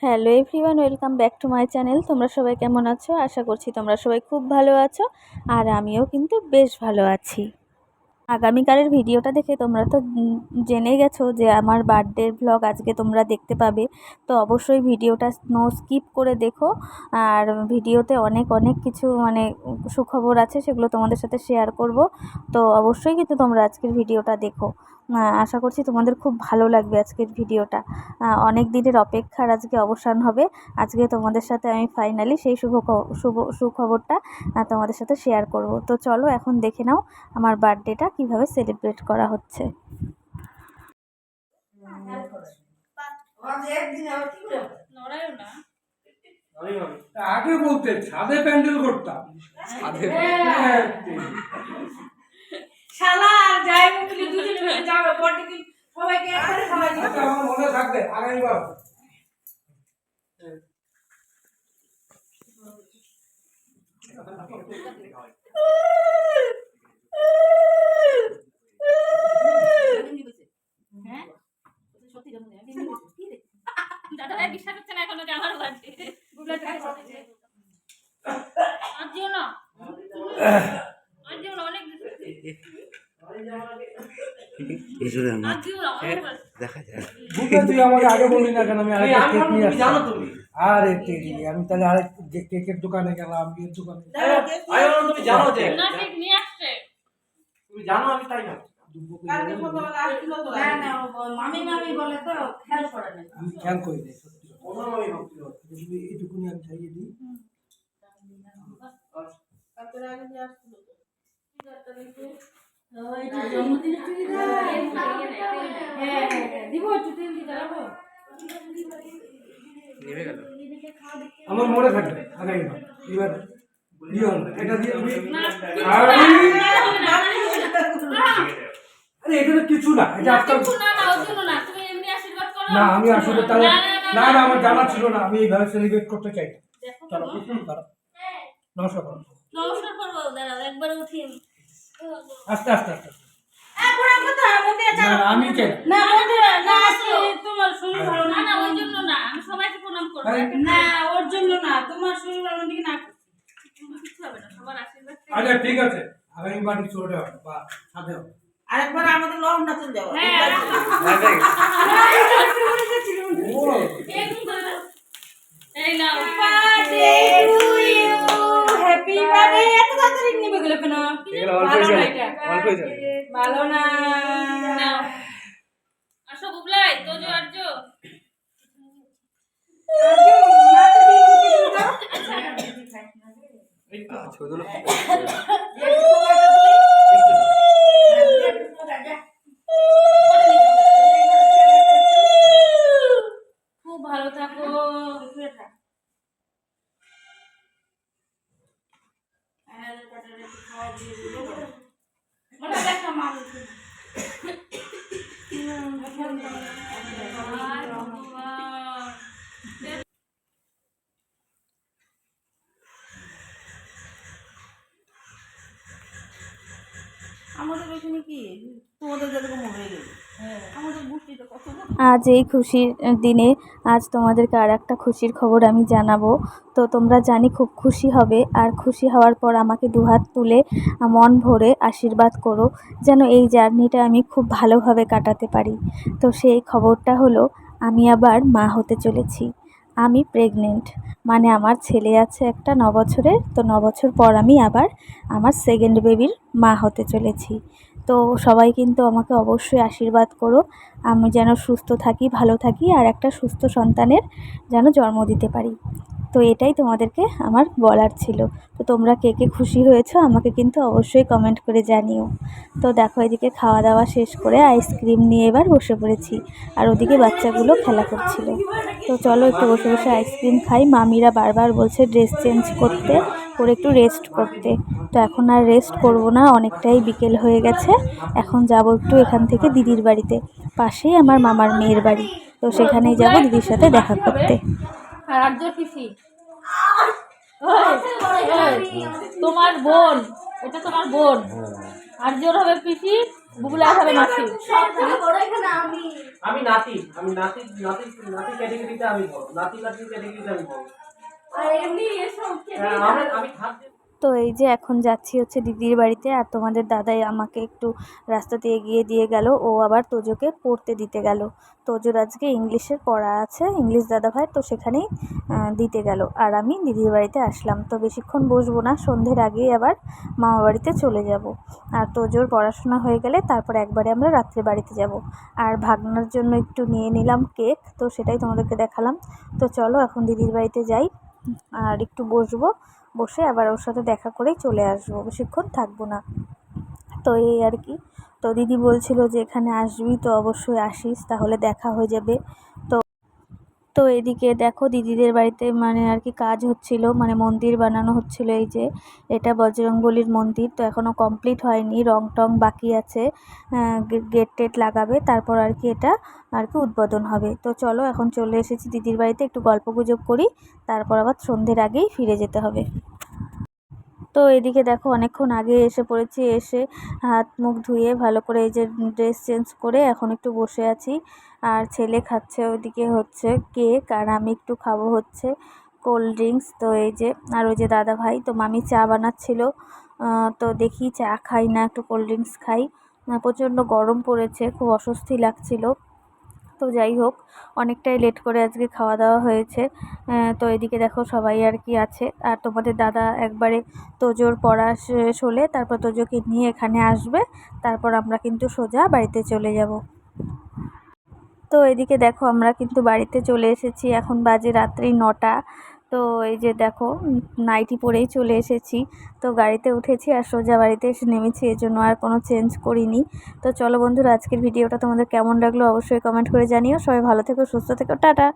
Hello everyone, welcome back to my channel. তোমরা সবাই কেমন আছো? আশা করছি তোমরা সবাই খুব ভালো আছো, আর আমিও কিন্তু বেশ ভালো আছি। আগামীকালের ভিডিওটা দেখে তোমরা তো জেনে গেছো যে আমার বার্থডের ভ্লগ আজকে তোমরা দেখতে পাবে। তো অবশ্যই ভিডিওটা নো স্কিপ করে দেখো। আর ভিডিওতে অনেক অনেক কিছু সুখবর আছে, সেগুলো তোমাদের সাথে শেয়ার করব। তো অবশ্যই কিন্তু তোমরা আজকের ভিডিওটা দেখো। আশা করছি তোমাদের খুব ভালো লাগবে আজকের ভিডিওটা। অনেক দিনের অপেক্ষার আজকে অবসান হবে। আজকে তোমাদের সাথে আমি ফাইনালি সেই সুখবরটা তোমাদের সাথে শেয়ার করব। তো চলো এখন দেখে নাও আমার বার্থডেটা কিভাবে সেলিব্রেট করা হচ্ছে। আগে বলতে ছাদে প্যান্ডেল করতাম, শালা আর যাই বলি দুজন মিলে যাবে বড় দিন সবাইকে একসাথে খাওয়াই দিই। আমার মনে থাকবে আগামীবার। বিশ্বাস হচ্ছে না এখনো যে আমার বার্থডে আজিও না অনেক দেখা যায় তুই আমাকে আগে বললি না কেন? আমি আরেকটা কেক নিয়ে আসছি। আরে তেরি, আমি তাহলে আরেক কেকের দোকানে গেলাম, বিয়ের দোকানে। তুমি জানো যে না ঠিক নিয়ে আসছে, তুমি জানো আমি তাই না। কালকে সকালবেলা আসছিল তো না না মামি মামি বলে তো খেয়াল করে না। আমি খেয়াল করি না সত্যি কথা। ওনার আমি ভাবছি যদি এইটুকুনি আমি খাইয়ে দিই। কালকে আগে যে আসছিল তো এটা জন্মদিনের চুরি দিব একটু তেল দিতে রাখো নেমে গেল। আমার মনে থাকবে আগামীবার। এবার দিও না, এটা দিয়ে তুমি। আরে এটা তো কিছু না, এটা আজকাল না না ওর জন্য না, তুমি এমনি আশীর্বাদ করো না। আমি আসলে তাহলে না না আমার জানা ছিল না, আমি এইভাবে সেলিব্রেট করতে চাই। চলো নমস্কার করো। নমস্কার করবো, দাঁড়াও একবার উঠি আস্তে আস্তে আস্তে। না আমি চাই না তোমার শরীর ভালো না না ওর জন্য না, আমি সবাইকে প্রণাম করবো না ওর জন্য না, তোমার শরীর ভালো দিকে না কিছু হবে না, সবার আশীর্বাদ। আচ্ছা ঠিক আছে, আগামীবার ছোট হবে বা সাথে হবে। আরেকবার আমাদের লবণটা চলে যাবো। এই নাও birthday to you, happy birthday. এত তাড়াতাড়ি নিবে গেল কেন? ভালো না আসো বুবলাই তোজো আরজো খুব ভালো থাকো। আমাদের এখানে কি তোমাদের যেরকম হয়ে গেল, আমাদের বুঝতে কত আজ এই খুশির দিনে আজ তোমাদেরকে আর একটা খুশির খবর আমি জানাবো। তো তোমরা জানি খুব খুশি হবে, আর খুশি হওয়ার পর আমাকে দুহাত তুলে মন ভরে আশীর্বাদ করো যেন এই জার্নিটা আমি খুব ভালোভাবে কাটাতে পারি। তো সেই খবরটা হলো আমি আবার মা হতে চলেছি। আমি প্রেগনেন্ট, মানে আমার ছেলে আছে একটা 9 বছরের। তো 9 বছর পর আমি আবার আমার সেকেন্ড বেবির মা হতে চলেছি। তো সবাই কিন্তু আমাকে অবশ্যই আশীর্বাদ করো আমি যেন সুস্থ থাকি, ভালো থাকি, আর একটা সুস্থ সন্তানের যেন জন্ম দিতে পারি। তো এটাই তোমাদেরকে আমার বলার ছিল। তো তোমরা কে কে খুশি হয়েছো আমাকে কিন্তু অবশ্যই কমেন্ট করে জানিও। তো দেখো এদিকে খাওয়া দাওয়া শেষ করে আইসক্রিম নিয়ে এবার বসে পড়েছি, আর ওদিকে বাচ্চাগুলো খেলা করছিল। তো চলো একটু বসে বসে আইসক্রিম খাই। মামিরা বারবার বলছে ড্রেস চেঞ্জ করতে, করে একটু রেস্ট করতে। তো এখন আর রেস্ট করব না, অনেকটাই বিকেল হয়ে গেছে। এখন যাব একটু এখান থেকে দিদির বাড়িতে, পাশেই আমার মামার মেয়ের বাড়ি। তো সেখানেই যাব দিদির সাথে দেখা করতে। আর আরজো পিসি তোমার বোন, এটা তোমার বোন। আরজোর হবে পিসি, বুবুলা আসলে মাসি আমি নাতি ক্যাটাগরিতে আমি বড়, নাতি ক্যাটাগরিতে আমি বড়। হ্যাঁ, আমি খাদ্য তো এই যে এখন যাচ্ছি হচ্ছে দিদির বাড়িতে, আর তোমাদের দাদাই আমাকে একটু রাস্তাতে এগিয়ে দিয়ে গেল, ও আবার তোজোকে পড়তে দিতে গেল। তোজোর আজকে ইংলিশের পড়া আছে, ইংলিশ দাদা ভাই, তো সেখানেই দিতে গেল। আর আমি দিদির বাড়িতে আসলাম, তো বেশিক্ষণ বসবো না, সন্ধ্যের আগেই আবার মামা বাড়িতে চলে যাব। আর তোজোর পড়াশোনা হয়ে গেলে তারপর একবারে আমরা রাত্রে বাড়িতে যাব। আর ভাগনার জন্য একটু নিয়ে নিলাম কেক, তো সেটাই তোমাদেরকে দেখালাম। তো চলো এখন দিদির বাড়িতে যাই, আর একটু বসবো, বসে আবার ওর সাথে দেখা করেই চলে আসবো, বেশিক্ষণ থাকবো না। তো এই আর কি। তো দিদি বলছিল যে এখানে আসবি, তো অবশ্যই আসিস, তাহলে দেখা হয়ে যাবে। তো এদিকে দেখো দিদিদের বাড়িতে মানে আর কি কাজ হচ্ছিল, মানে মন্দির বানানো হচ্ছিল। এই যে এটা বজরংবলীর মন্দির, তো এখনও কমপ্লিট হয়নি, রং টং বাকি আছে, গেট টেট লাগাবে, তারপর আর কি এটা আর কি উদ্বোধন হবে। তো চলো এখন চলে এসেছি দিদির বাড়িতে, একটু গল্পগুজব করি, তারপর আবার সন্ধ্যের আগেই ফিরে যেতে হবে। তো এদিকে দেখো অনেকক্ষণ আগে এসে পড়েছি, এসে হাত মুখ ধুয়ে ভালো করে এই যে ড্রেস চেঞ্জ করে এখন একটু বসে আছি। আর ছেলে খাচ্ছে ওইদিকে হচ্ছে কেক, আর আমি একটু খাবো হচ্ছে কোল্ড ড্রিঙ্কস। তো এই যে, আর ওই যে দাদা ভাই, তো মামি চা বানাচ্ছিল, তো দেখি চা খাই না, একটু কোল্ড ড্রিঙ্কস খাই। প্রচণ্ড গরম পড়েছে, খুব অস্বস্তি লাগছিল। তো যাই হোক, অনেকটাই লেট করে আজকে খাওয়া দাওয়া হয়েছে। তো এদিকে দেখো সবাই আর কি আছে, আর তোমাদের দাদা একবারে তোজোর পড়া শেষ হলে তারপর তোজোকে নিয়ে এখানে আসবে, তারপর আমরা কিন্তু সোজা বাড়িতে চলে যাব। তো এদিকে দেখো আমরা কিন্তু বাড়িতে চলে এসেছি, এখন বাজে রাত্রি 9টা। তো এই যে দেখো নাইটি পরেই চলে এসেছি, তো গাড়িতে উঠেছি আর সোজা বাড়িতে এসে নেমেছি, এজন্য আর কোনো চেঞ্জ করিনি। তো চলো বন্ধুরা, আজকের ভিডিওটা তোমাদের কেমন লাগলো অবশ্যই কমেন্ট করে জানিও। সবাই ভালো থেকো, সুস্থ থেকো, টাটা।